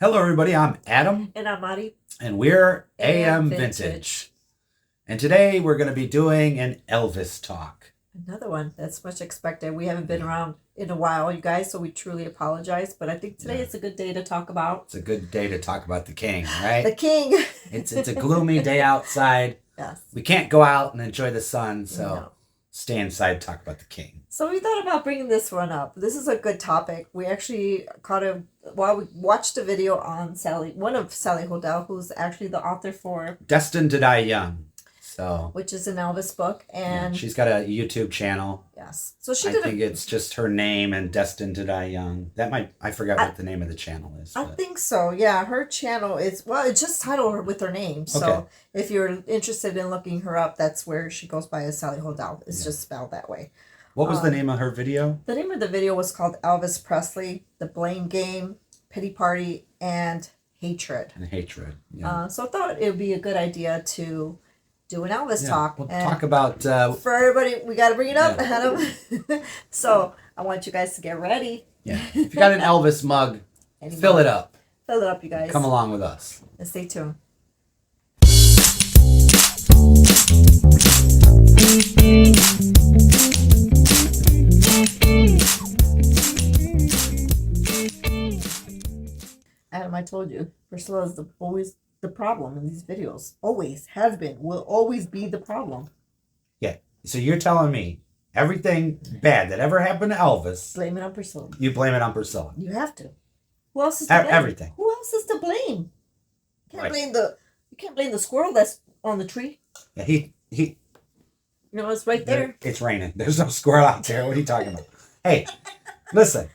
Hello, everybody. I'm Adam, And I'm Mari. and we're AM AM Vintage. And today we're going to be doing an Elvis talk. Another one that's much expected. We haven't been around in a while, you guys, so we truly apologize. But I think today is a good day to talk about It's a good day to talk about the king, right? the king. It's a gloomy day outside. Yes. We can't go out and enjoy the sun, so No. stay inside and talk about the king. So we thought about bringing this one up. This is a good topic. We actually we watched a video on one of Sally Hoedel, who's actually the author for Destined to Die Young. So, which is an Elvis book, yeah, and she's got a YouTube channel. yes, so I think it's just her name and Destined to Die Young. I forgot what the name of the channel is. I think so. Yeah, her channel is it's just titled with her name. So Okay. if you're interested in looking her up, that's where she goes by as Sally Hoedel. It's just spelled that way. What was the name of her video? The name of the video was called Elvis Presley, The Blame Game, Pity Party, and Hatred. And Hatred. Yeah. So I thought it would be a good idea to do an Elvis talk. We'll And talk about for everybody, we got to bring it up ahead of. So I want you guys to get ready. Yeah. If you got an Elvis mug, fill it up. Fill it up, you guys. Come along with us. And stay tuned. Adam, I told you, Priscilla is always the problem in these videos. Always has been. Will always be the problem. Yeah. So you're telling me everything bad that ever happened to Elvis, Blame it on Priscilla. you blame it on Priscilla. You have to. Who else is to blame? Everything. Who else is to blame? You Right. can't blame the squirrel that's on the tree. Yeah, he You know, it's right there. It's raining. There's no squirrel out there. What are you talking about? Hey, listen.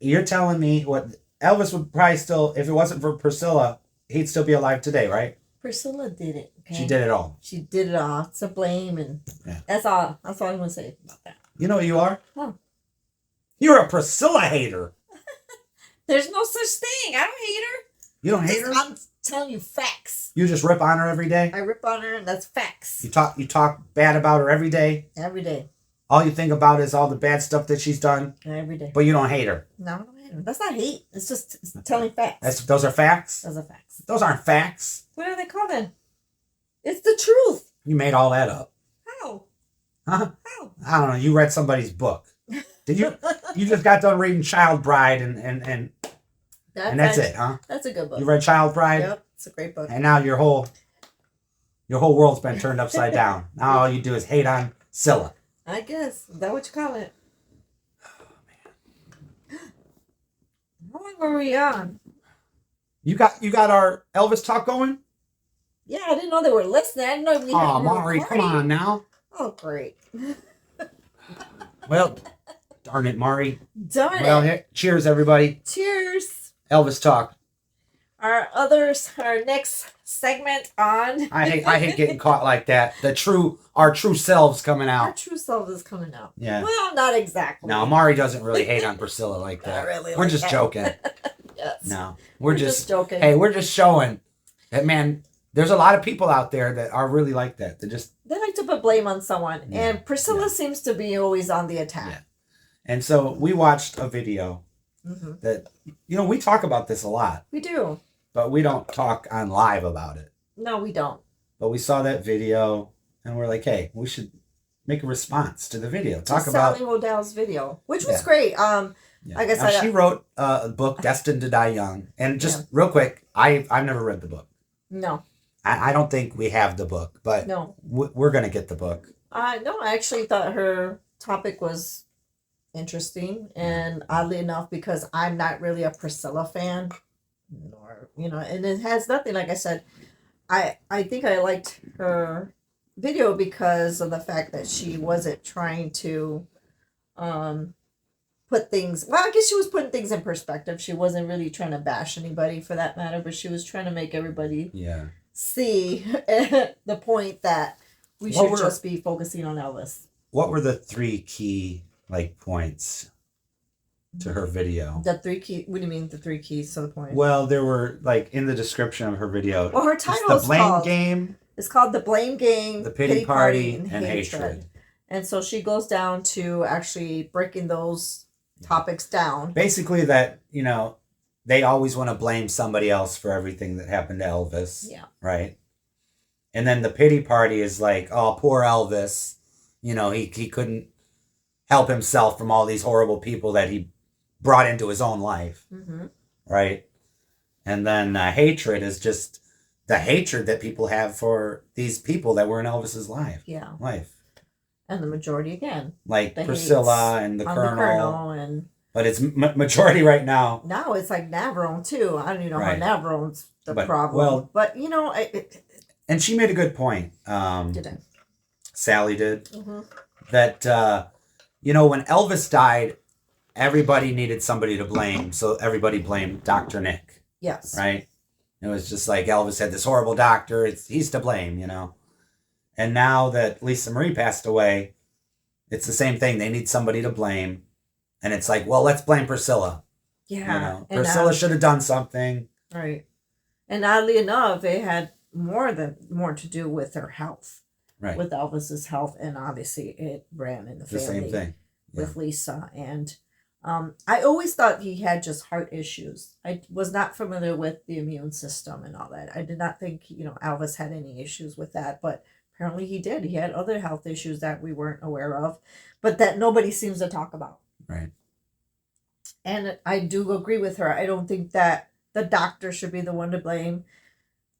You're telling me what Elvis would probably still, if it wasn't for Priscilla, he'd still be alive today, right? Priscilla did it. Okay? She did it all. She did it all. It's a blame, and Yeah. that's all. That's all I'm gonna say about that. You know what you are? Huh. You're a Priscilla hater. There's no such thing. I don't hate her. You don't hate her? I'm telling you facts. You just rip on her every day? I rip on her, and that's facts. You talk bad about her every day? Every day. All you think about is all the bad stuff that she's done, Every day. but you don't hate her. No, I don't hate her. That's not hate. It's just telling facts. Those are facts? Those are facts. Those aren't facts. What are they called then? It's the truth. You made all that up. How? Huh? How? I don't know. You read somebody's book. Did you? You just got done reading Child Bride and that's it, huh? That's a good book. You read Child Bride? Yep, it's a great book. And now your whole world's been turned upside down. Now all you do is hate on Scylla. I guess. Is that what you call it? How long were we on? You got our Elvis talk going? Yeah, I didn't know they were listening. I didn't know we had Oh, Mari, come on now. Oh, great. Well, darn it, Mari. Darn Well, it. cheers, everybody. Cheers. Elvis talk. Our next segment on... I hate getting caught like that. Our true selves coming Our out. true self is coming out. Yeah. Well, not exactly. No, Mari doesn't really hate on Priscilla like that. Not really We're like just that. joking. Yes. No, we're just joking. Hey, we're just showing that, man. There's a lot of people out there that are really like that. They like to put blame on someone. Yeah. And Priscilla seems to be always on the attack. Yeah. And so we watched a video Mm-hmm. that, we talk about this a lot, We do. but we don't talk on live about it. No, we don't. But we saw that video and we're like, hey, we should make a response to the video. Sally Hoedel's video, which was Yeah. great. Yeah. Like I Now, said, she wrote a book, Destined to Die Young. And just real quick, I've never read the book. No. I don't think we have the book, but No. we're going to get the book. No, I actually thought her topic was interesting, and oddly enough, because I'm not really a Priscilla fan, nor and it has nothing. Like I said, I think I liked her video because of the fact that she wasn't trying to put things. Well, I guess she was putting things in perspective. She wasn't really trying to bash anybody for that matter, but she was trying to make everybody see the point that we should just be focusing on Elvis. What were the three key points to her video? The three key. What do you mean the three keys to the point? Well, there were in the description of her video. Well, her title The is Blame called, Game. It's called The Blame Game, The Pity Party, and Hatred. Hatred. And so she goes down to actually breaking those topics down. Basically, that they always want to blame somebody else for everything that happened to Elvis. Yeah. Right. And then the pity party is like, oh, poor Elvis. You know, he couldn't help himself from all these horrible people that he brought into his own life. Mm-hmm. Right. And then hatred is just the hatred that people have for these people that were in Elvis's life. Yeah. And the majority again. Like Priscilla and the Colonel. And but it's majority right now. Now it's like Navarone too. I don't even know how Navarone's the problem. Well, but you know, and she made a good point. Did I? Sally did. Mm-hmm. That you know, when Elvis died, everybody needed somebody to blame, so everybody blamed Dr. Nick. Yes. Right? It was just like Elvis had this horrible doctor, he's to blame, you know. And now that Lisa Marie passed away, it's the same thing. They need somebody to blame. And it's like, well, let's blame Priscilla. Yeah. You know, Priscilla should have done something. Right. And oddly enough, it had more to do with her health. Right. With Elvis's health, and obviously it ran in the family. Same thing. Yeah. With Lisa. And I always thought he had just heart issues. I was not familiar with the immune system and all that. I did not think, Elvis had any issues with that, but apparently he did. He had other health issues that we weren't aware of, but that nobody seems to talk about. Right. And I do agree with her. I don't think that the doctor should be the one to blame,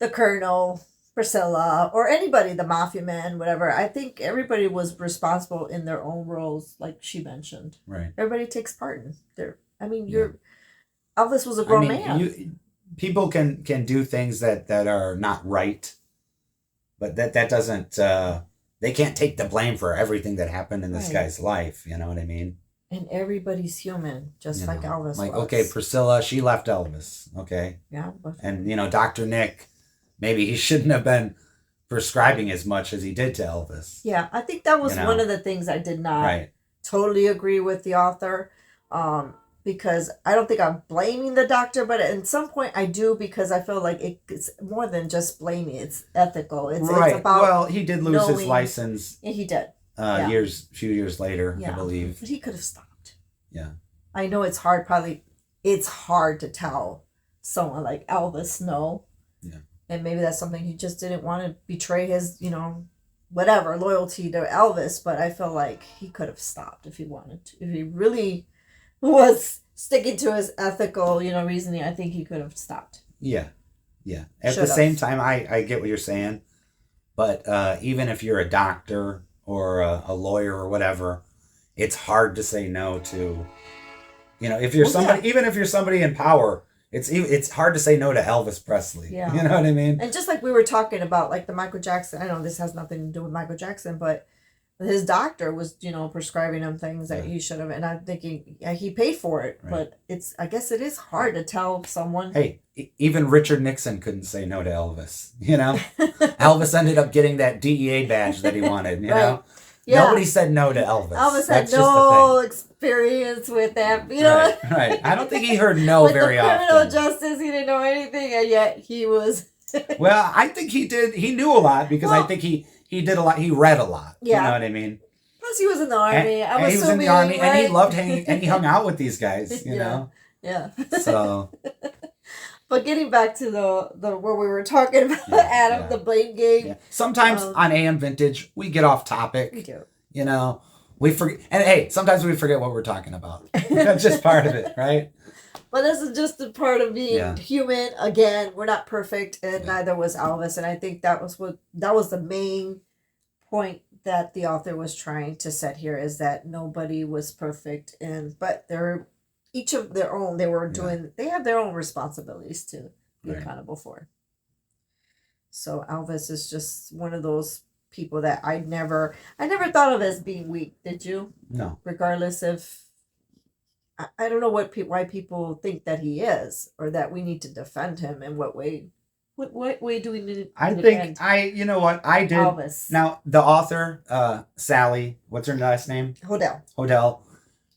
the Colonel, Priscilla, or anybody, the mafia man, whatever. I think everybody was responsible in their own roles, like she mentioned. Right. Everybody takes part in there. I mean, Elvis was a grown man. People can do things that are not right, but that doesn't. They can't take the blame for everything that happened in this guy's life. You know what I mean? And everybody's human, just like Elvis was. Okay, Priscilla, she left Elvis. Okay. Yeah. And Dr. Nick, maybe he shouldn't have been prescribing as much as he did to Elvis. Yeah, I think that was one of the things I did not totally agree with the author, because I don't think I'm blaming the doctor, but at some point I do, because I feel like it's more than just blaming. It's ethical. It's about he did lose his license. Yeah, he did. Few years later, I believe. But he could have stopped. Yeah. I know it's hard. It's hard to tell someone like Elvis no. Yeah. And maybe that's something he just didn't want to betray his, whatever, loyalty to Elvis. But I feel like he could have stopped if he wanted to. If he really was sticking to his ethical, reasoning, I think he could have stopped. Yeah. Yeah. At the same time, I get what you're saying. But even if you're a doctor or a lawyer or whatever, it's hard to say no to, if you're even if you're somebody in power, it's hard to say no to Elvis Presley. Yeah. You know what I mean? And just like we were talking about, like the Michael Jackson, I know this has nothing to do with Michael Jackson, but his doctor was, prescribing him things that he should have, and I'm thinking, he paid for it, but I guess it is hard to tell someone. Hey, even Richard Nixon couldn't say no to Elvis, Elvis ended up getting that DEA badge that he wanted, you know? Yeah. Nobody said no to Elvis. Elvis had no experience with that, Right. I don't think he heard no very often. With criminal justice, he didn't know anything, and yet he was. Well, I think he did. He knew a lot because I think he did a lot. He read a lot. Yeah. You know what I mean? Plus, he was in the army. And he was in the army, and he loved hanging, and he hung out with these guys. You know. Yeah. So. But getting back to the where we were talking about Adam, the blame game. Yeah. Sometimes on AM Vintage, we get off topic. We do. We forget, and hey, sometimes we forget what we're talking about. That's just part of it, right? But this is just a part of being human. Again, we're not perfect, and neither was Elvis. And I think that was the main point that the author was trying to set here, is that nobody was perfect, but they're each of their own. They have their own responsibilities to be accountable for. So Elvis is just one of those people that I never thought of as being weak. Did you? No. Regardless of, I don't know why people think that he is, or that we need to defend him. In what way? What way do we need to I think you know what I did. Elvis. Now the author, Sally, what's her last name? Hoedel.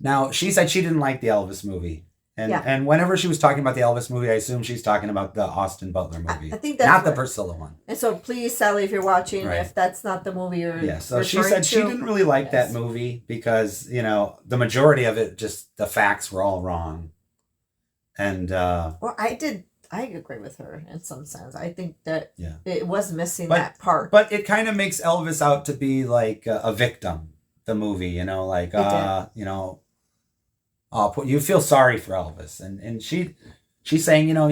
Now she said she didn't like the Elvis movie. And whenever she was talking about the Elvis movie, I assume she's talking about the Austin Butler movie. I think that's not the Priscilla one. And so please, Sally, if you're watching, if that's not the movie you're so she said she didn't really like that movie because, the majority of it, just the facts were all wrong. And Well, I agree with her in some sense. I think that it was missing that part. But it kind of makes Elvis out to be like a victim, the movie, you know, like, you know, you feel sorry for Elvis. And she's saying, you know,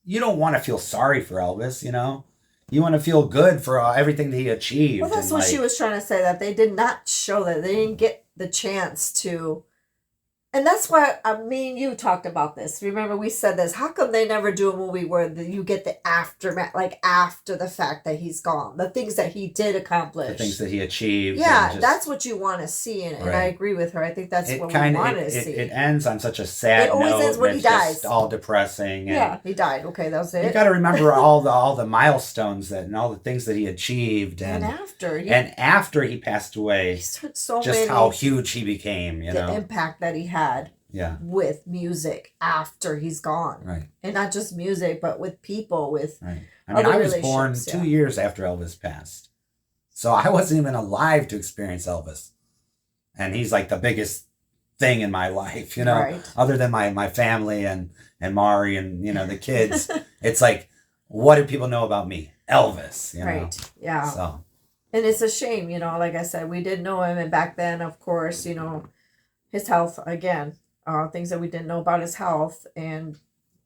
you don't want to feel sorry for Elvis, you know. You want to feel good for everything that he achieved. Well, that's what she was trying to say, that they did not show that. They didn't get the chance to. And that's why me and you talked about this. Remember, we said this. How come they never do a movie where you get the aftermath, like after the fact that he's gone, the things that he did accomplish, the things that he achieved? Yeah, that's what you want to see, and I agree with her. I think that's what we wanted to see. It ends on such a sad note. It always ends when he dies. Just all depressing. And he died. Okay, that was it. You got to remember all the milestones and all the things that he achieved, and after he passed away, how huge he became. You know, the impact that he had. Yeah. With music after he's gone. Right. And not just music, but with people, with right. I mean, I was born 2 years after Elvis passed. So I wasn't even alive to experience Elvis. And he's like the biggest thing in my life, you know, other than my family and Mari and, you know, the kids. It's like, what do people know about me? Elvis, you know? Yeah. So. And it's a shame, you know, like I said, we didn't know him. And back then, of course, you know, his health, again, things that we didn't know about his health, and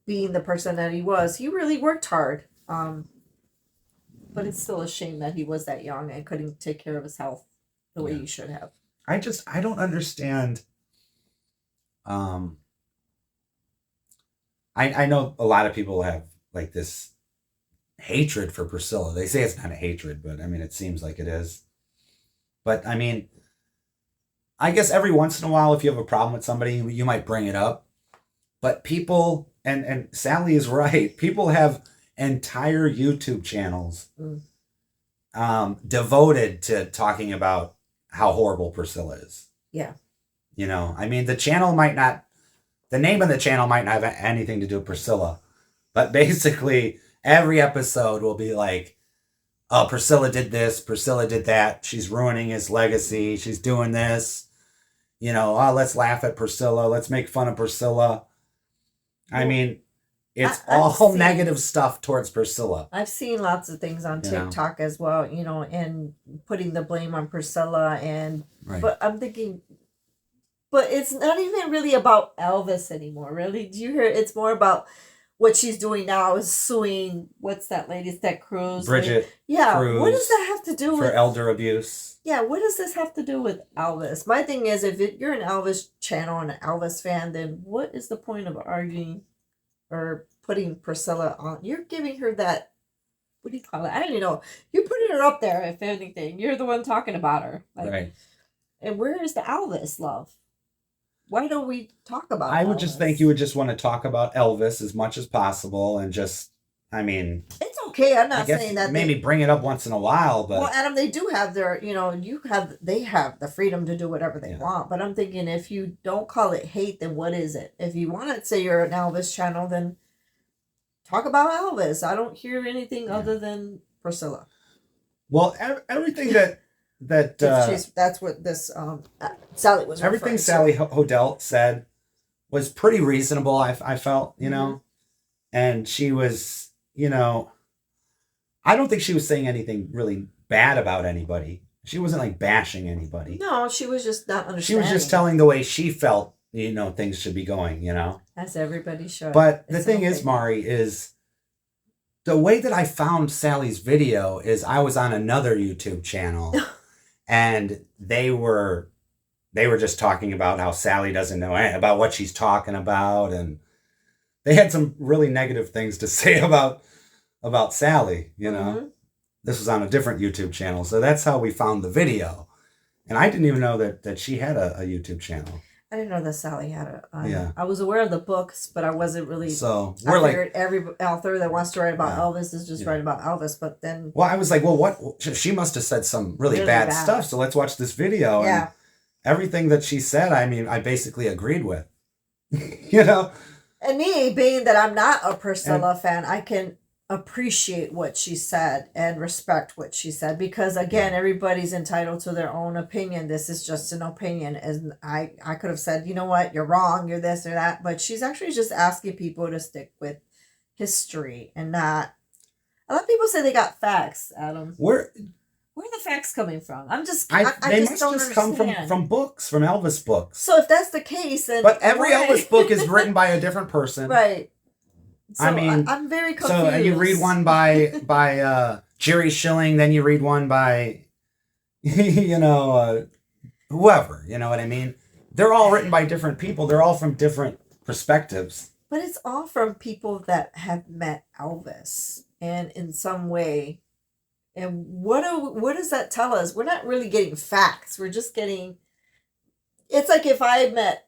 being the person that he was, he really worked hard. But it's still a shame that he was that young and couldn't take care of his health the way he should have. I don't understand. I know a lot of people have like this hatred for Priscilla. They say it's not a hatred, but I mean, it seems like it is. But I mean, I guess every once in a while, if you have a problem with somebody, you might bring it up. But people, and Sally is right, people have entire YouTube channels devoted to talking about how horrible Priscilla is. Yeah. You know, I mean, the name of the channel might not have anything to do with Priscilla. But basically, every episode will be like, oh, Priscilla did this, Priscilla did that, she's ruining his legacy, she's doing this. You know, oh, let's laugh at Priscilla. Let's make fun of Priscilla. I mean, it's all negative stuff towards Priscilla. I've seen lots of things on TikTok as well, you know, and putting the blame on Priscilla. But I'm thinking, but it's not even really about Elvis anymore, really. Do you hear? It's more about what she's doing now is suing, what's that lady, that Cruz? Bridget. Yeah. Cruz, what does that have to do with? For elder abuse. Yeah, what does this have to do with Elvis? My thing is, if you're an Elvis channel and an Elvis fan, then what is the point of arguing or putting Priscilla on? You're giving her that, what do you call it? I don't even know. You're putting her up there, if anything. You're the one talking about her. Like, right. And where is the Elvis love? Why don't we talk about I would Elvis? just think you would just want to talk about Elvis as much as possible and just, I mean... It's okay. I'm not saying that... Maybe bring it up once in a while, but... Well, Adam, they do have their, you know, they have the freedom to do whatever they want. But I'm thinking, if you don't call it hate, then what is it? If you want to say you're an Elvis channel, then talk about Elvis. I don't hear anything other than Priscilla. Well, everything that that's what this Sally was. Everything Sally Hoedel said was pretty reasonable. I felt, you know, and she was, you know, I don't think she was saying anything really bad about anybody. She wasn't like bashing anybody. No, she was just not understanding. She was just telling the way she felt, you know, things should be going, you know. As everybody should. But the thing is, Mari, is the way that I found Sally's video is I was on another YouTube channel. And they were just talking about how Sally doesn't know about what she's talking about, and they had some really negative things to say about Sally, you know. This was on a different YouTube channel, so that's how we found the video. And I didn't even know that she had a YouTube channel. I didn't know that Sally had a. I was aware of the books, but I wasn't really. So we're like every author that wants to write about Elvis is just writing about Elvis. But then, well, I was like, well, what? She must have said some really bad stuff. So let's watch this video. Yeah. And everything that she said, I mean, I basically agreed with. You know. And me being that I'm not a Priscilla fan, I can appreciate what she said and respect what she said, because again, everybody's entitled to their own opinion. This is just an opinion, and I could have said, you know what, you're wrong, you're this or that, but she's actually just asking people to stick with history and not. A lot of people say they got facts, Adam. Where are the facts coming from? I They just must don't just come understand. from books, from Elvis books. So if that's the case, then but every Elvis book is written by a different person, right? So I mean, I'm very confused. So you read one by Jerry Schilling, then you read one by, whoever. You know what I mean? They're all written by different people. They're all from different perspectives. But it's all from people that have met Elvis, and in some way. And what does that tell us? We're not really getting facts. We're just getting. It's like if I met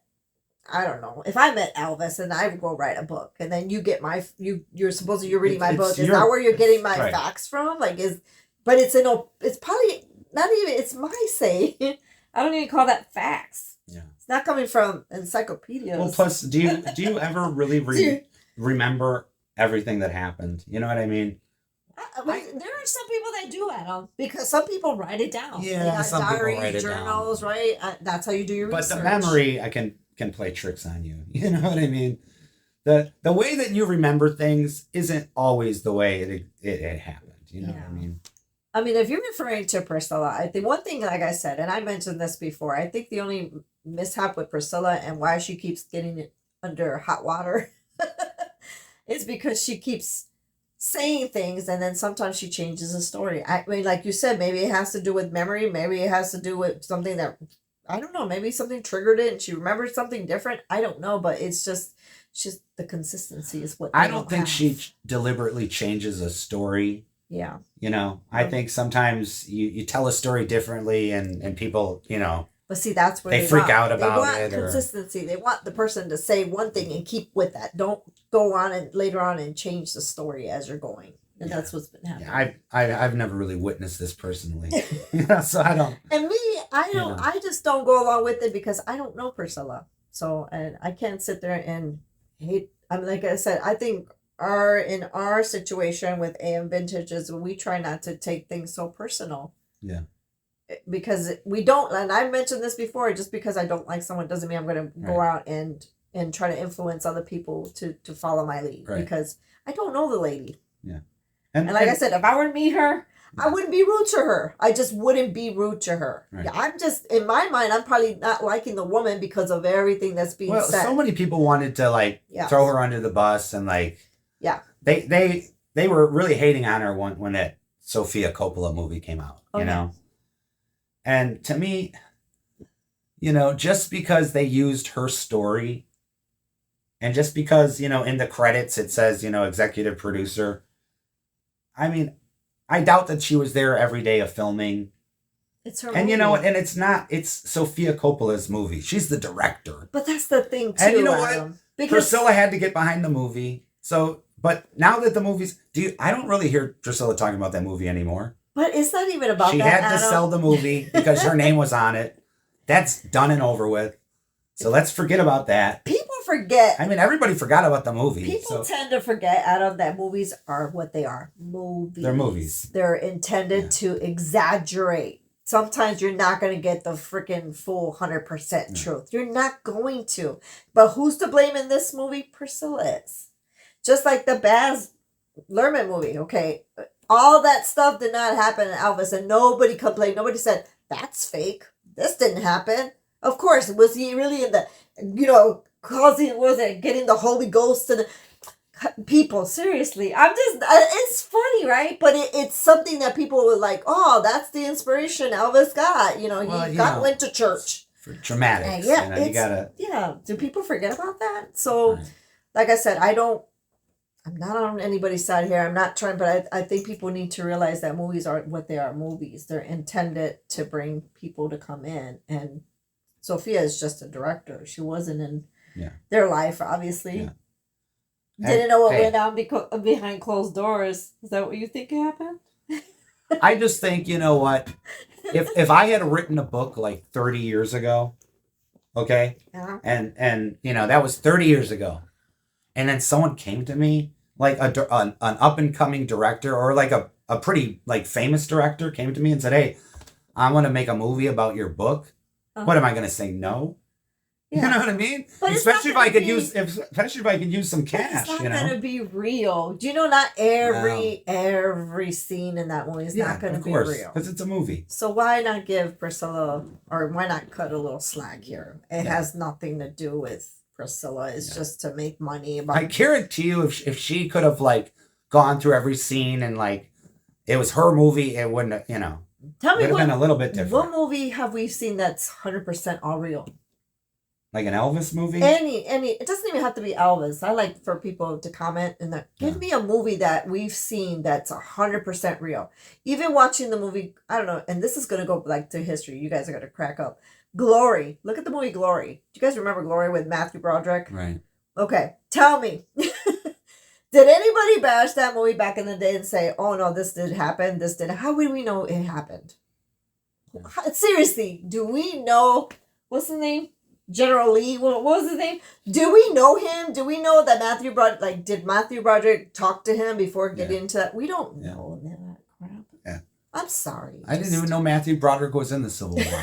Elvis and I would go write a book, and then you get you're supposedly you're reading my book. Is that where you're getting my facts from? But it's probably not even, it's my say. I don't even call that facts. Yeah. It's not coming from encyclopedias. Well, plus, do you ever really remember everything that happened? You know what I mean? There are some people that do, Adam, because some people write it down. Yeah, they got some diaries, people write it journals, down. Right? That's how you do your research. But the memory, I can play tricks on you. You know what I mean? The way that you remember things isn't always the way it happened. You know what I mean? I mean, if you're referring to Priscilla, I think one thing, like I said, and I mentioned this before, I think the only mishap with Priscilla and why she keeps getting it under hot water is because she keeps saying things, and then sometimes she changes the story. I mean, like you said, maybe it has to do with memory, maybe it has to do with something that, I don't know, maybe something triggered it and she remembered something different. I don't know, but it's just the consistency is what I don't think she deliberately changes a story. Yeah. I think sometimes you tell a story differently, and people, but see, that's where they freak out about it. They want consistency. They want the person to say one thing and keep with that. Don't go on and later on and change the story as you're going. And that's what's been happening. Yeah, I've never really witnessed this personally, so I don't. And me, I don't. I just don't go along with it because I don't know Priscilla, so and I can't sit there and hate. I mean, like I said, I think in our situation with AM Vintage is we try not to take things so personal. Yeah. Because we don't, and I mentioned this before, just because I don't like someone doesn't mean I'm going to go out and try to influence other people to follow my lead, because I don't know the lady. Yeah. And like I said, if I were to meet her, I wouldn't be rude to her. I just wouldn't be rude to her. Right. Yeah, I'm just, in my mind, I'm probably not liking the woman because of everything that's being said. So many people wanted to throw her under the bus, and they were really hating on her when that Sofia Coppola movie came out, you know? And to me, just because they used her story, and just because, in the credits it says, executive producer, I mean, I doubt that she was there every day of filming. It's her and movie. It's Sofia Coppola's movie. She's the director. But that's the thing, too, and you know what? Because Priscilla had to get behind the movie. So, but now that the movie's... I don't really hear Priscilla talking about that movie anymore. But it's not even about she that, had to Adam. sell the movie because her name was on it. That's done and over with. So let's forget about that. People forget. I mean, everybody forgot about the movie. People tend to forget, Adam, that movies are what they are. Movies. They're movies. They're intended to exaggerate. Sometimes you're not going to get the freaking full 100% truth. You're not going to. But who's to blame in this movie? Priscilla is. Just like the Baz Luhrmann movie, okay? All that stuff did not happen in Elvis, and nobody complained. Nobody said, that's fake. This didn't happen. Of course, was he really in the, getting the Holy Ghost and people? Seriously, I'm just, it's funny, right? But it's something that people were like, oh, that's the inspiration Elvis got. He went to church. For dramatics. You gotta. Yeah. Do people forget about that? So, like I said, I'm not on anybody's side here. I'm not trying, but I think people need to realize that movies are what they are, movies. They're intended to bring people to come in. And Sophia is just a director. She wasn't in their life, obviously. Yeah. Didn't know what went on behind closed doors. Is that what you think happened? I just think, you know what? If I had written a book like 30 years ago, okay? And that was 30 years ago. And then someone came to me like an up and coming director or like a pretty like famous director came to me and said, "Hey, I want to make a movie about your book," what am I going to say? No. Yeah. You know what I mean? But especially if I could use some cash. It's not gonna be real. Do you know? Not every scene in that movie is not gonna be real because it's a movie. So why not give Priscilla, or why not cut a little slack here? It has nothing to do with Priscilla. It's just to make money. I guarantee you, if she could have like gone through every scene and like it was her movie, it wouldn't have, Tell me, it would have been a little bit different. What movie have we seen that's 100% all real? Like an Elvis movie? Any. It doesn't even have to be Elvis. I like for people to comment and give me a movie that we've seen that's 100% real. Even watching the movie, I don't know, and this is going to go like to history. You guys are going to crack up. Glory. Look at the movie Glory. Do you guys remember Glory with Matthew Broderick? Right. Okay. Tell me. Did anybody bash that movie back in the day and say, oh no, this did happen, this didn't? How would we know it happened? Seriously, do we know, what's his name? General Lee, what was his name? Do we know him? Do we know that Matthew Broderick, did Matthew Broderick talk to him before getting into that? We don't know that crap. Yeah. I'm sorry. I didn't even know Matthew Broderick was in the Civil War.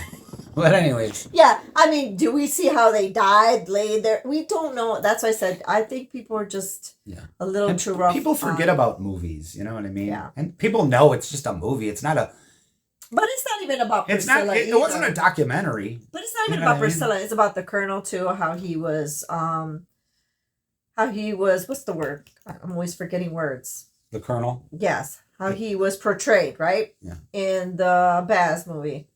But anyways. Yeah, I mean, do we see how they died, laid there? We don't know. That's why I said, I think people are just a little too rough. People forget about movies, you know what I mean? Yeah. And people know it's just a movie. It's not a... But it's not even about Priscilla. It wasn't a documentary. But it's not even about Priscilla. It's about the Colonel too. How he was. What's the word? I'm always forgetting words. The Colonel. Yes, how he was portrayed, right? Yeah. In the Baz movie,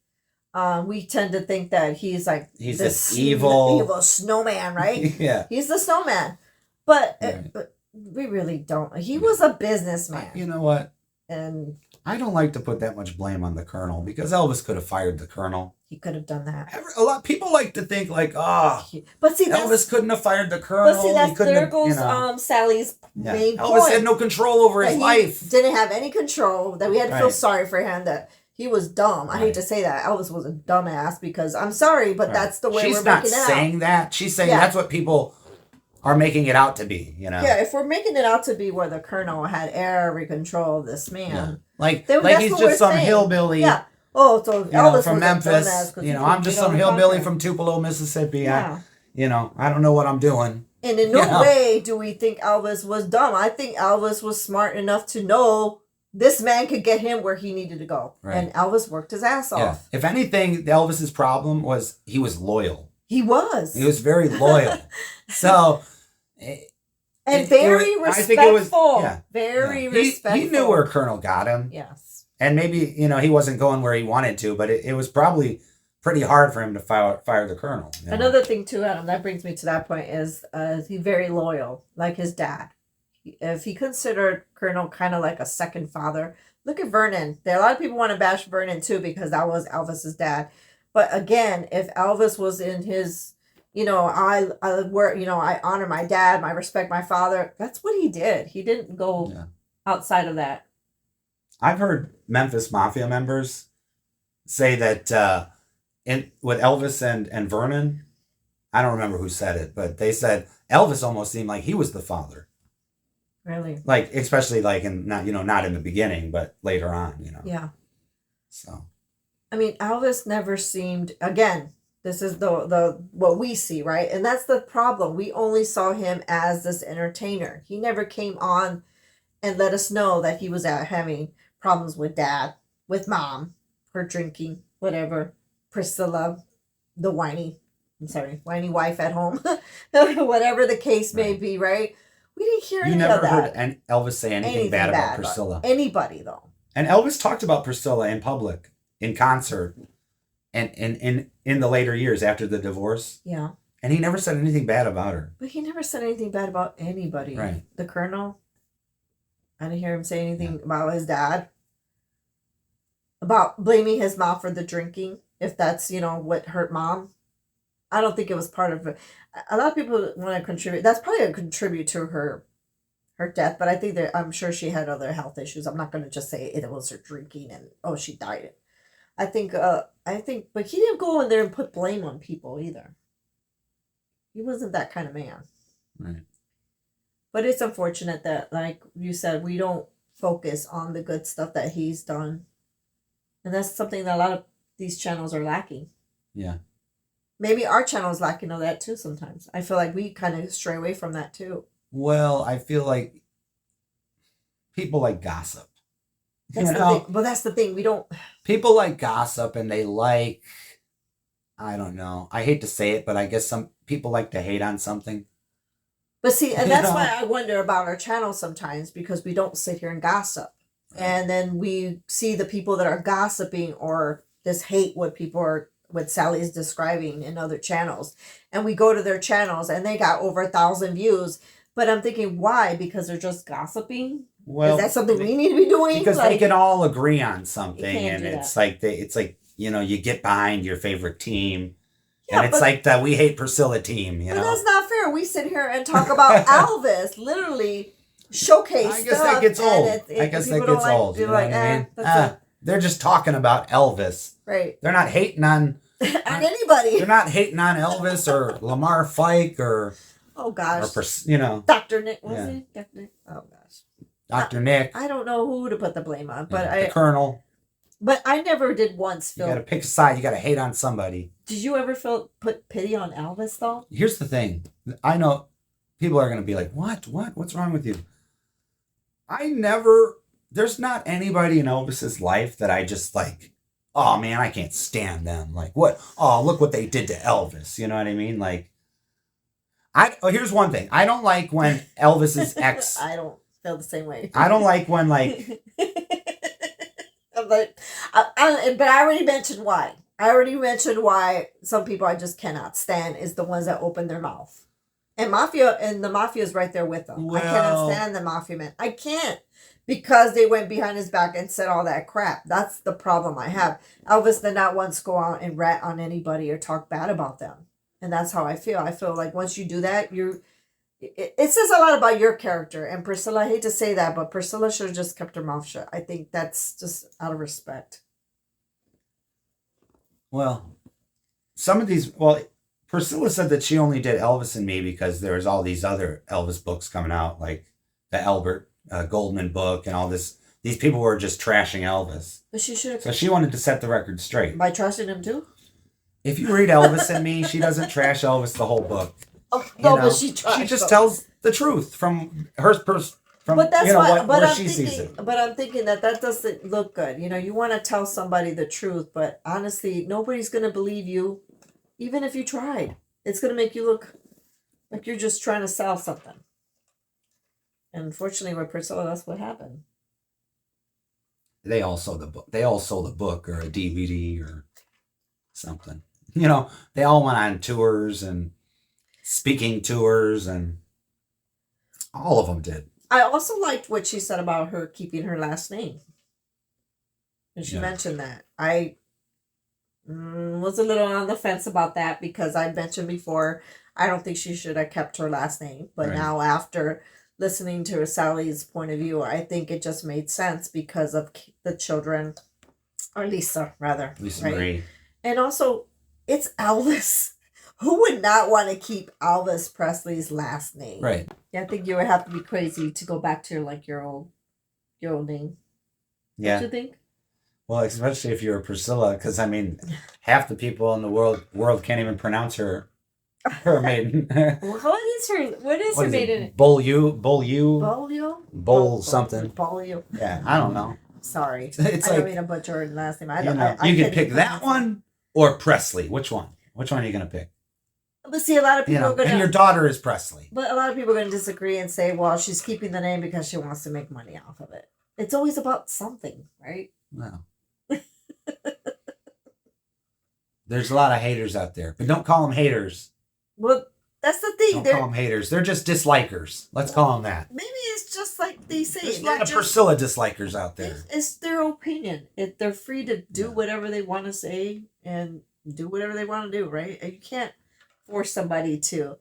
we tend to think that he's this evil snowman, right? Yeah. He's the snowman, but we really don't. He was a businessman. You know what? And I don't like to put that much blame on the Colonel because Elvis could have fired the Colonel. He could have done that. A lot of people like to think like, but see, Elvis couldn't have fired the Colonel. But see, there goes Sally's main point. Elvis had no control over his life. Didn't have any control. That we had to feel sorry for him. That he was dumb. I hate to say that Elvis was a dumbass because I'm sorry, but that's the way we're making it out. She's not saying that. She's saying that's what people are making it out to be, Yeah, if we're making it out to be where the Colonel had every control of this man. Yeah. Like he's just some hillbilly. Yeah. Oh, so Elvis from Memphis. I'm just some hillbilly from Tupelo, Mississippi. Yeah. I don't know what I'm doing. And in no way do we think Elvis was dumb. I think Elvis was smart enough to know this man could get him where he needed to go. Right. And Elvis worked his ass off. If anything, Elvis's problem was he was loyal. He was. He was very loyal. So... And very respectful. Very respectful. He knew where Colonel got him. Yes. And maybe, he wasn't going where he wanted to, but it was probably pretty hard for him to fire the Colonel. Another thing too, Adam, that brings me to that point is he's very loyal, like his dad. If he considered Colonel kind of like a second father, look at Vernon. A lot of people want to bash Vernon too because that was Elvis's dad. But again, if Elvis was in his... I honor my dad, I respect my father. That's what he did. He didn't go outside of that. I've heard Memphis Mafia members say that with Elvis and Vernon, I don't remember who said it, but they said Elvis almost seemed like he was the father. Really? Like, especially like not in the beginning, but later on, Yeah. So. I mean, Elvis never seemed, again, this is the what we see, right? And that's the problem. We only saw him as this entertainer. He never came on and let us know that he was out having problems with dad, with mom, her drinking, whatever. Priscilla, the whiny wife at home. Whatever the case may be, right? We didn't hear any of that. You never heard Elvis say anything bad about Priscilla. Anybody, though. And Elvis talked about Priscilla in public, in concert. And in the later years after the divorce. Yeah. And he never said anything bad about her. But he never said anything bad about anybody. Right. The Colonel, I didn't hear him say anything about his dad. About blaming his mom for the drinking, if that's, what hurt mom. I don't think it was part of it. A lot of people want to contribute. That's probably a contribute to her death, but I think that I'm sure she had other health issues. I'm not going to just say it was her drinking and, she died. I think, but he didn't go in there and put blame on people either. He wasn't that kind of man. Right. But it's unfortunate that, like you said, we don't focus on the good stuff that he's done. And that's something that a lot of these channels are lacking. Yeah. Maybe our channel is lacking of that too sometimes. I feel like we kind of stray away from that too. Well, I feel like people like gossip. That's the thing. But that's the thing. We don't. People like gossip and they like, I don't know. I hate to say it, but I guess some people like to hate on something. But see, and that's why I wonder about our channel sometimes, because we don't sit here and gossip. Right. And then we see the people that are gossiping or just hate what people are, what Sally is describing in other channels. And we go to their channels and they got over 1,000 views. But I'm thinking, why? Because they're just gossiping? Well, is that something we need to be doing? Because they can all agree on something, and it's like you get behind your favorite team, and it's like the we hate Priscilla team. But that's not fair. We sit here and talk about Elvis, literally showcase. I guess that gets old. I guess that gets old. You know what I mean? They're just talking about Elvis. Right. They're not hating on anybody. They're not hating on Elvis or Lamar Fike or. Oh gosh. Or Dr. Nick was it? Dr. Nick. Oh gosh. Dr. Nick. I don't know who to put the blame on, but the Colonel. But I never did once feel. You got to pick a side. You got to hate on somebody. Did you ever put pity on Elvis though? Here's the thing. I know people are going to be like, "What? What's wrong with you?" There's not anybody in Elvis's life that I just like, "Oh man, I can't stand them." Like, what? Oh, look what they did to Elvis. You know what I mean? Like, here's one thing. I don't like when Elvis's ex. I don't feel the same way. I don't like when like. But I already mentioned why. I already mentioned why some people I just cannot stand is the ones that open their mouth. And the mafia is right there with them. Well, I cannot stand the mafia man. I can't, because they went behind his back and said all that crap. That's the problem I have. Elvis did not once go out and rat on anybody or talk bad about them. And that's how I feel. I feel like once you do that, it says a lot about your character. And Priscilla, I hate to say that, but Priscilla should have just kept her mouth shut. I think that's just out of respect. Well, Priscilla said that she only did Elvis and Me because there was all these other Elvis books coming out, like the Albert Goldman book and all this. These people were just trashing Elvis. But she should have. So she wanted to set the record straight. By trashing him too? If you read Elvis and Me, she doesn't trash Elvis the whole book. Oh, no, but she just tells the truth from her but that's where she sees it. But I'm thinking that doesn't look good. You want to tell somebody the truth, but honestly, nobody's going to believe you, even if you tried. It's going to make you look like you're just trying to sell something. And unfortunately, with Priscilla, that's what happened. They all sold the book. They all sold a book or a DVD or something. They all went on tours and speaking tours, and all of them did. I also liked what she said about her keeping her last name. And she mentioned that. I was a little on the fence about that, because I mentioned before, I don't think she should have kept her last name. But now, after listening to Sally's point of view, I think it just made sense because of the children, or Lisa Marie. And also, it's Elvis. Who would not want to keep Elvis Presley's last name? Right. Yeah, I think you would have to be crazy to go back to your old name. Yeah. Don't you think? Well, especially if you're Priscilla, because half the people in the world can't even pronounce her maiden. What is her maiden? Bowl something. Bolio. Yeah, I don't know. Sorry, I don't mean to butcher her last name. You can pick that one or Presley. Which one? Which one are you gonna pick? But see, a lot of people are gonna. And your daughter is Presley. But a lot of people are gonna disagree and say, "Well, she's keeping the name because she wants to make money off of it." It's always about something, right? No. There's a lot of haters out there, but don't call them haters. Well, that's the thing. Don't call them haters. They're just dislikers. Let's call them that. Maybe it's just like they say. There's a lot of Priscilla dislikers out there. It's their opinion. They're free to do whatever they want to say and do whatever they want to do, right? And you can't force somebody to.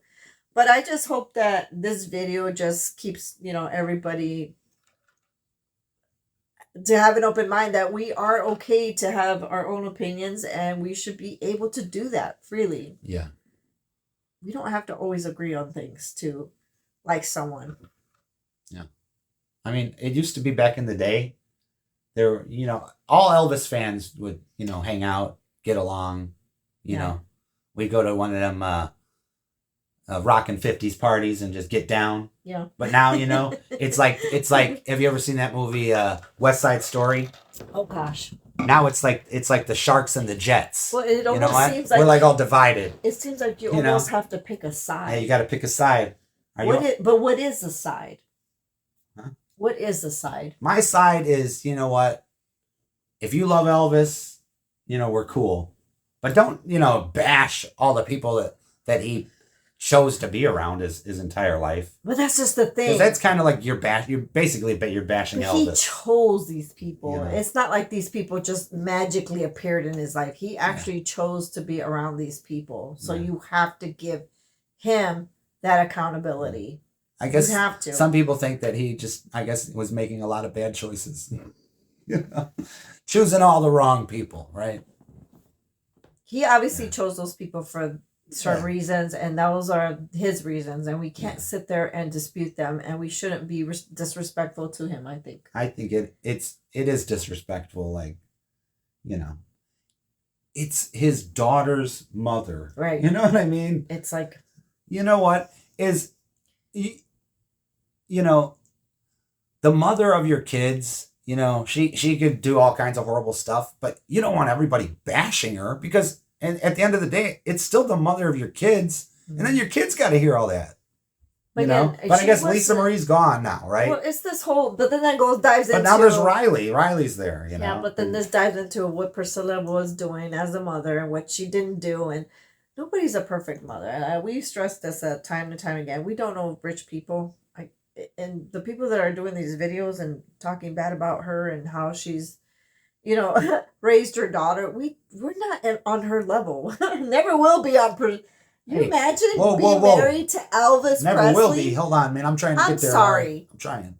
But I just hope that this video just keeps, everybody to have an open mind that we are okay to have our own opinions, and we should be able to do that freely. Yeah. We don't have to always agree on things to like someone. Yeah. I mean, it used to be back in the day. There, all Elvis fans would, hang out, get along. We'd go to one of them rockin' 50s parties and just get down. Yeah. But now, it's like have you ever seen that movie West Side Story? Oh gosh. Now it's like the Sharks and the Jets. Well, it almost seems like we're like all divided. It seems like you almost have to pick a side. Yeah, you got to pick a side. But what is the side? Huh? What is the side? My side is, what? If you love Elvis, we're cool. But don't, bash all the people that he chose to be around his entire life. But that's just the thing. Because that's kind of like you're basically bashing Elvis. He chose these people. It's not like these people just magically appeared in his life. He actually chose to be around these people. So you have to give him that accountability. I guess you have to. Some people think that he was making a lot of bad choices. Choosing all the wrong people, right? He obviously chose those people for certain reasons, and those are his reasons, and we can't sit there and dispute them, and we shouldn't be disrespectful to him. I think it is disrespectful. Like, it's his daughter's mother, right? You know what I mean? It's like, you know what is, the mother of your kids. She could do all kinds of horrible stuff, but you don't want everybody bashing her because, and at the end of the day, it's still the mother of your kids, and then your kids got to hear all that. But I guess Lisa Marie's gone now, right? Well, it's this whole, but then that dives into. But now there's Riley. Riley's there, Yeah, but then this dives into what Priscilla was doing as a mother and what she didn't do, and nobody's a perfect mother. We stress this time and time again. We don't know rich people. And the people that are doing these videos and talking bad about her and how she's, raised her daughter, we're not on her level. Never will be on. You imagine being married to Elvis Never Presley? will be. Hold on, man. I'm trying to get there. Sorry. I'm trying.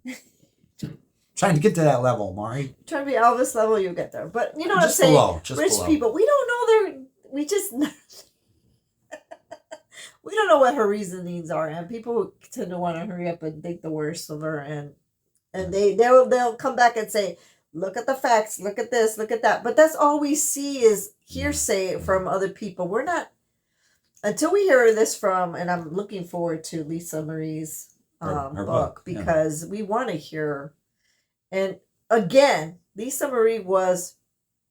Trying to get to that level, Mari. Trying to be Elvis level, you get there. But you know what I'm just saying? Rich below. People, we don't know we just. We don't know what her reasonings are, and people tend to want to hurry up and think the worst of her, and they'll come back and say, "Look at the facts, look at this, look at that." But that's all we see is hearsay from other people. We're not until we hear this from, and I'm looking forward to Lisa Marie's her book because we want to hear. And again, Lisa Marie was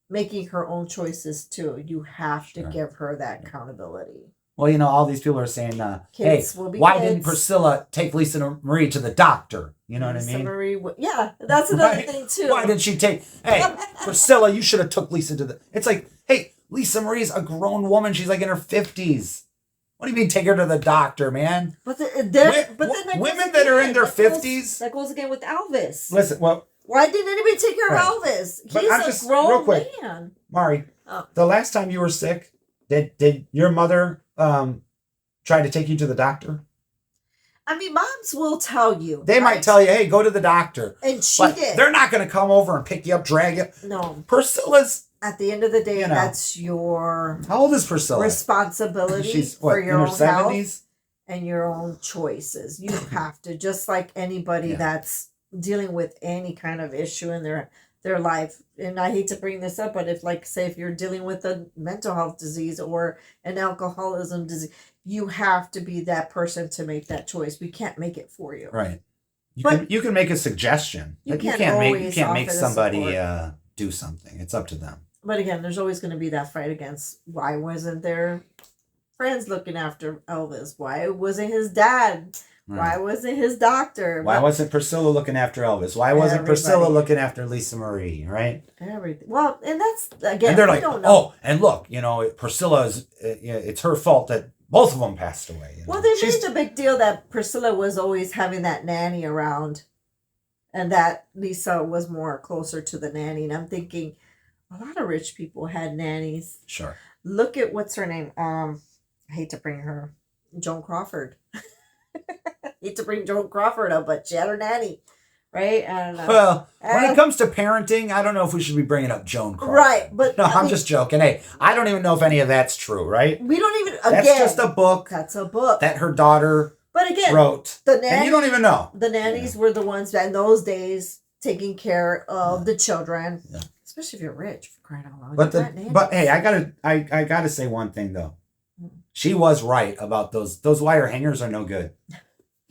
making her own choices too. You have to give her that accountability. Well, all these people are saying, hey, why didn't Priscilla take Lisa Marie to the doctor? You know what I mean? Marie, that's another thing, too. Why did she take... Hey, Priscilla, you should have took Lisa to the... It's like, hey, Lisa Marie's a grown woman. She's like in her 50s. What do you mean take her to the doctor, man? But then women that are in their 50s... That goes again with Elvis. Listen, well... Why didn't anybody take care of Elvis? He's a grown man. Mari, the last time you were sick, did your mother... try to take you to the doctor? I mean, moms will tell you. They might tell you, hey, go to the doctor. And she did. They're not going to come over and pick you up, drag you. No. Priscilla's... At the end of the day, that's your... How old is Priscilla? Responsibility. She's, for your own 70s? Health and your own choices. You have to, just like anybody that's dealing with any kind of issue in their life. And I hate to bring this up, but if you're dealing with a mental health disease or an alcoholism disease, you have to be that person to make that choice. We can't make it for you. Right. You can make a suggestion. You can't make somebody do something. It's up to them. But again, there's always going to be that fight against why wasn't there friends looking after Elvis? Why wasn't his dad? Right. Why wasn't his doctor? Why wasn't Priscilla looking after Elvis? Why wasn't Priscilla looking after Lisa Marie? Right. Everything. Well, and that's again. And they're like, oh, and look, Priscilla's. It's her fault that both of them passed away. Well, they made a big deal that Priscilla was always having that nanny around, and that Lisa was more closer to the nanny. And I'm thinking, a lot of rich people had nannies. Sure. Look at what's her name. I hate to bring her, Joan Crawford. Hate to bring Joan Crawford up, but she had her nanny, right? And well, when it comes to parenting, I don't know if we should be bringing up Joan Crawford. Right, but no, I'm just joking. Hey, I don't even know if any of that's true, right? We don't even. That's just a book. That's a book that her daughter But again, wrote, the and you don't even know. The nannies were the ones that in those days taking care of the children, especially if you're rich, for crying out loud. But hey, I gotta say one thing though. She was right about those wire hangers are no good.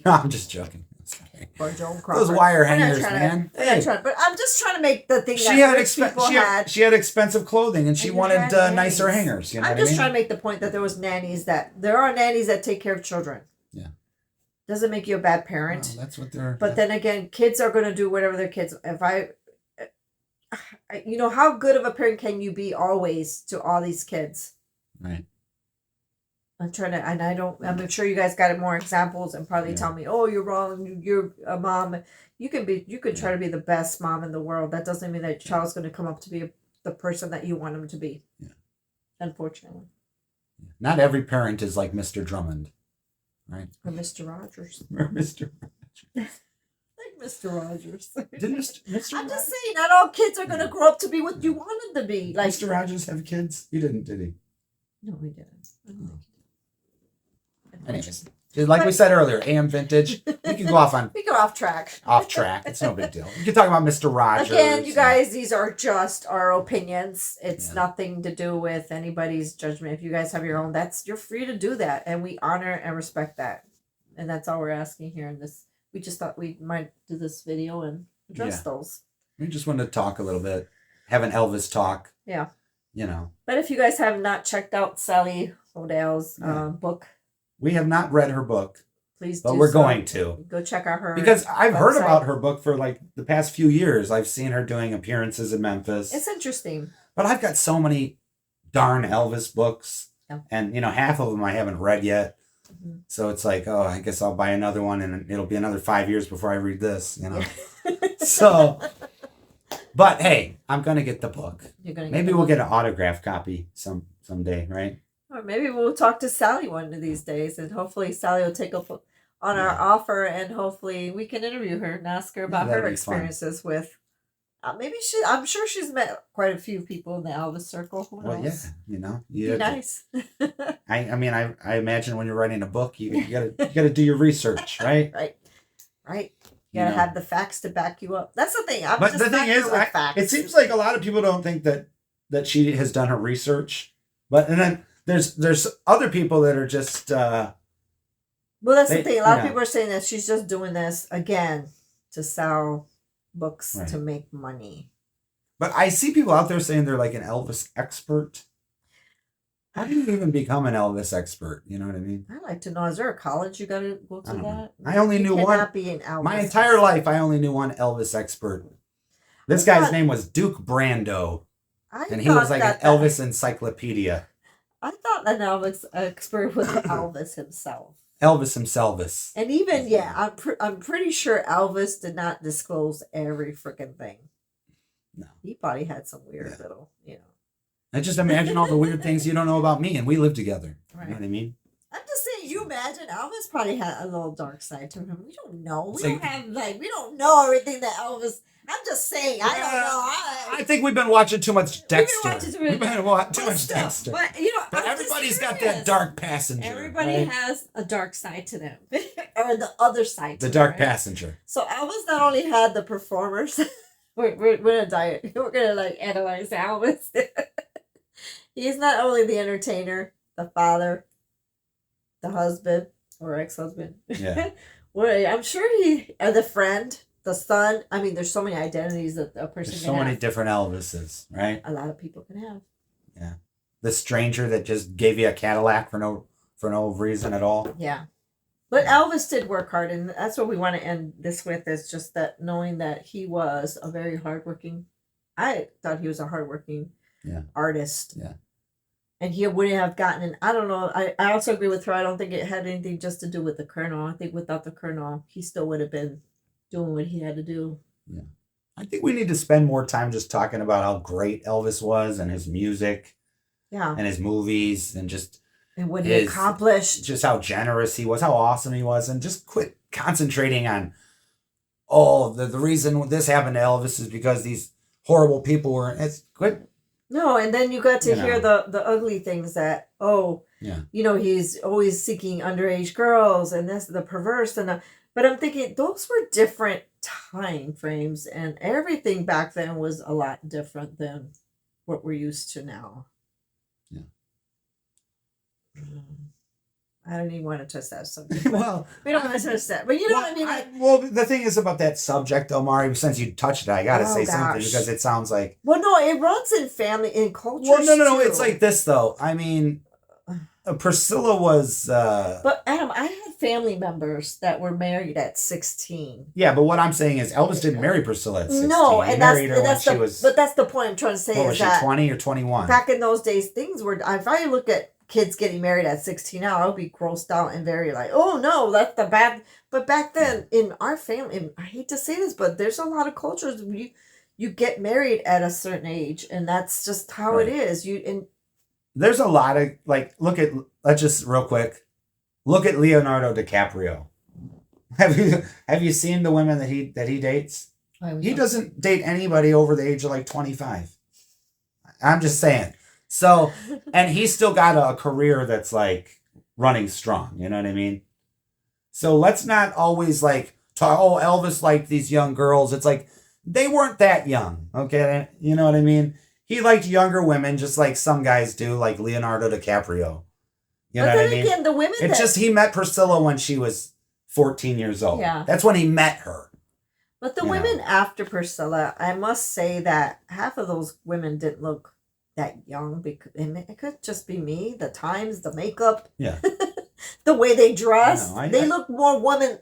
No, I'm just joking. Those wire hangers, man. But I'm just trying to make the thing that she had expensive clothing and she wanted nicer hangers. You know I'm just trying to make the point that there are nannies that take care of children. Yeah. Doesn't make you a bad parent. No, that's what they're. But then again, kids are going to do whatever their kids. How good of a parent can you be always to all these kids? Right. I'm trying to, and I don't. I'm sure you guys got more examples and probably tell me, "Oh, you're wrong. You're a mom." You can try to be the best mom in the world. That doesn't mean that your child's going to come up to be the person that you want them to be. Yeah. Unfortunately. Not every parent is like Mr. Drummond, right? Or Mr. Rogers. Or Mr. Rogers. Like Mr. Rogers. Mr. I'm just saying, not all kids are going to grow up to be what you want them to be. Like Mr. Rogers have kids? He didn't, did he? No, he didn't. Anyways, like we said earlier, AM vintage. We can go off track. Off track. It's no big deal. You can talk about Mr. Rogers. Again, you guys, these are just our opinions. It's nothing to do with anybody's judgment. If you guys have your own, you're free to do that, and we honor and respect that. And that's all we're asking here in this. We just thought we might do this video and address those. We just wanted to talk a little bit, have an Elvis talk. Yeah. But if you guys have not checked out Sally Hoedel's book. We have not read her book. Please do. But we're going to. Go check out her because I've heard about her book for like the past few years. I've seen her doing appearances in Memphis. It's interesting. But I've got so many darn Elvis books. Yeah. And, half of them I haven't read yet. Mm-hmm. So it's like, oh, I guess I'll buy another one and it'll be another 5 years before I read this, So, but hey, I'm going to get the book. Maybe we'll get an autograph copy someday, right? Or maybe we'll talk to Sally one of these days, and hopefully Sally will take up on our offer, and hopefully we can interview her and ask her about her experiences with. I'm sure she's met quite a few people in the Elvis circle. Who knows? Be nice. I imagine when you're writing a book, you gotta do your research, right? Right. You gotta have the facts to back you up. That's the thing. But the thing is, it seems like a lot of people don't think that she has done her research, and then. There's other people that are just well, that's the thing. A lot of people are saying that she's just doing this again to sell books to make money. But I see people out there saying they're like an Elvis expert. How do you even become an Elvis expert? You know what I mean? I'd like to know, is there a college you gotta go to that? I only knew one. Be an Elvis my entire life I only knew one Elvis expert. This guy's name was Duke Brando. And he was like an Elvis encyclopedia. I thought an Elvis expert was Elvis himself. Elvis himself. And even, I'm pretty sure Elvis did not disclose every freaking thing. No. He probably had some weird little, I just imagine all the weird things you don't know about me, and we live together. Right. You know what I mean? I'm just saying, you imagine Elvis probably had a little dark side to him. We don't know. We don't know everything that Elvis... I'm just saying, I don't know. I think we've been watching too much Dexter. We've been watching too much Dexter. But, but everybody's got that dark passenger. Everybody has a dark side to them. Or the other side to them. The dark passenger. So Elvis not only had the performers. we're going to diet. We're going to analyze Elvis. He's not only the entertainer, the father, the husband, or ex-husband. Yeah. I'm sure the friend. The son. I mean, there's so many identities that a person there's can have. So many different Elvises, right? A lot of people can have. Yeah. The stranger that just gave you a Cadillac for no reason at all. Yeah. But Elvis did work hard, and that's what we want to end this with, is just that knowing that he was a very hardworking. I thought he was a hardworking artist. Yeah. And he wouldn't have gotten I don't know. I also agree with her. I don't think it had anything just to do with the Colonel. I think without the Colonel, he still would have been doing what he had to do. Yeah. I think we need to spend more time just talking about how great Elvis was and his music. Yeah. And his movies and what he accomplished. Just how generous he was, how awesome he was, and just quit concentrating on the reason this happened to Elvis is because these horrible people were quit. No, and then you got to hear the ugly things that, Yeah. He's always seeking underage girls, and that's the perverse. But I'm thinking those were different time frames, and everything back then was a lot different than what we're used to now. Yeah. I don't even want to touch that subject. Well, we don't want to touch that. But you know what I mean? Well, the thing is about that subject, though, Mari, since you touched it, I got to say something because it sounds like... Well, no, it runs in family, in culture. Well, no. It's like this, though. I mean, Priscilla was... But, Adam, I had family members that were married at 16. Yeah, but what I'm saying is Elvis didn't marry Priscilla at 16. No, and But that's the point I'm trying to say. What, was she 20 or 21? Back in those days, things were... If I look at kids getting married at 16 now, I'll be grossed out and very like, oh no, that's the bad. But back then in our family, and I hate to say this, but there's a lot of cultures you get married at a certain age, and that's just how it is. There's a lot of let's just real quick look at Leonardo DiCaprio. Have you seen the women that he dates? He doesn't date anybody over the age of like 25. I'm just saying. So, and he's still got a career that's like running strong. You know what I mean? So let's not always like talk, Elvis liked these young girls. It's like, they weren't that young. Okay. You know what I mean? He liked younger women just like some guys do, like Leonardo DiCaprio. You know what I mean? Again, the women he met Priscilla when she was 14 years old. Yeah. That's when he met her. But the women after Priscilla, I must say that half of those women didn't look that young, because it could just be me, the times, the makeup, the way they dress. They look more woman,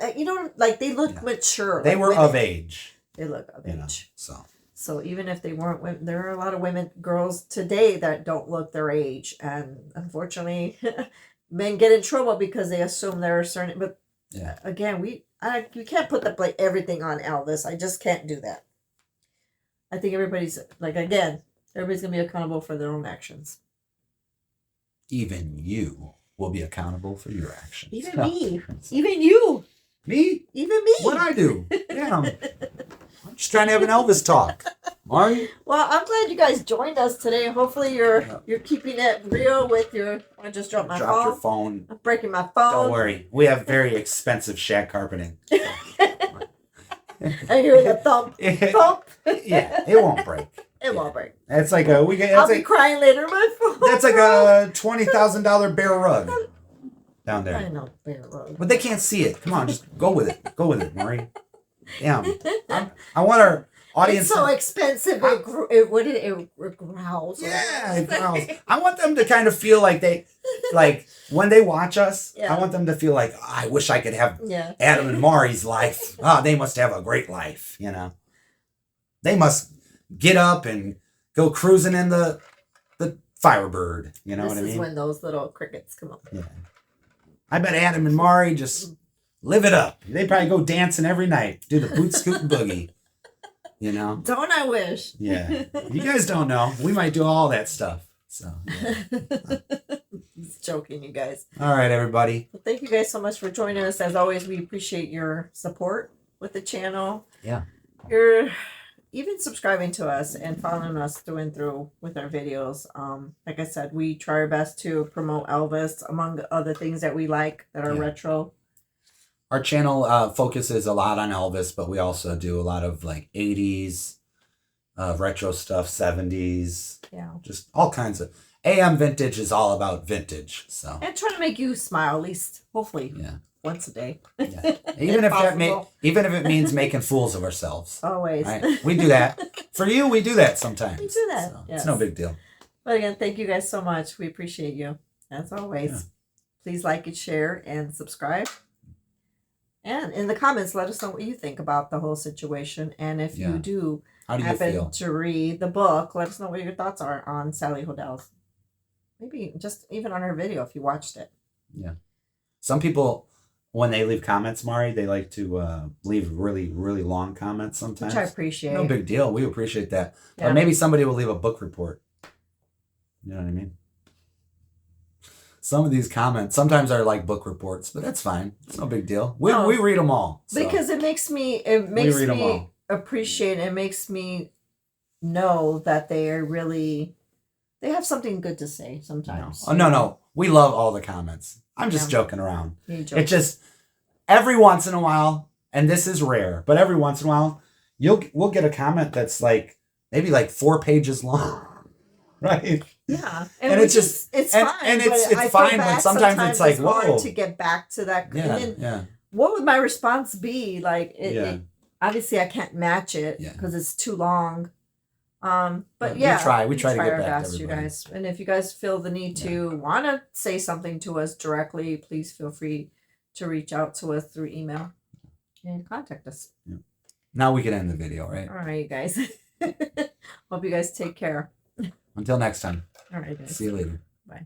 like they look mature. They were of age. They look of age. So even if they weren't women, there are a lot of girls today that don't look their age, and unfortunately, men get in trouble because they assume they're a certain. But again, we can't put everything on Elvis. I just can't do that. I think everybody's everybody's going to be accountable for their own actions. Even you will be accountable for your actions. Even me. Even you. Me? Even me. What'd I do? Yeah, I'm just trying to have an Elvis talk. Are you? Well, I'm glad you guys joined us today. Hopefully you're keeping it real with your... I just dropped my phone. Dropped your phone. I'm breaking my phone. Don't worry. We have very expensive shag carpeting. I hear the thump. Thump. Yeah, it won't break. It won't break. It's like I'll be crying later. My phone. That's like a $20,000 bear rug down there. I know, bear rug. But they can't see it. Come on, just go with it. Go with it, Marie. Damn. I want our audience. It's so expensive. It growls. Yeah, it growls. I want them to kind of feel like when they watch us, I want them to feel like, I wish I could have Adam and Mari's life. They must have a great life, They must get up and go cruising in the Firebird. You know what I mean? This is when those little crickets come up. Yeah. I bet Adam and Mari just live it up. They probably go dancing every night, do the boot scoot and boogie. Don't I wish? Yeah. You guys don't know. We might do all that stuff. So, Just joking, you guys. All right, everybody. Well, thank you guys so much for joining us. As always, we appreciate your support with the channel. Yeah. You're even subscribing to us and following us through and through with our videos. Like I said, we try our best to promote Elvis, among other things that we like that are retro. Our channel focuses a lot on Elvis, but we also do a lot of like 80s retro stuff, 70s. Yeah. Just all kinds of... AM Vintage is all about vintage. So. And trying to make you smile, at least, hopefully. Yeah. Once a day. Yeah. Even if it means making fools of ourselves. Always. Right? We do that. For you, we do that sometimes. We do that. So it's no big deal. But again, thank you guys so much. We appreciate you. As always. Yeah. Please like and share and subscribe. And in the comments, let us know what you think about the whole situation. And if you do happen to read the book, let us know what your thoughts are on Sally Hoedel's. Maybe just even on her video if you watched it. Yeah. Some people... When they leave comments, Mari, they like to leave really, really long comments sometimes. Which I appreciate. No big deal. We appreciate that. Yeah. But maybe somebody will leave a book report. You know what I mean? Some of these comments sometimes are like book reports, but that's fine. It's no big deal. We read them all. So. Because it makes me appreciate, it makes me know that they have something good to say sometimes. No. We love all the comments. I'm just joking around. It's just every once in a while, and this is rare, but every once in a while, we'll get a comment that's like maybe like 4 pages long, right? Yeah, and it's just it's fine, and it's fine, but sometimes it's like hard to get back to that. Yeah, and yeah. What would my response be? Like, it obviously I can't match it because it's too long. But yeah, we try to get our back best, to you everybody. guys. And if you guys feel the need to want to say something to us directly, please feel free to reach out to us through email and contact us. Yeah. Now we can end the video, right? All right, you guys. Hope you guys take care. Until next time. All right, guys. See you later. Bye.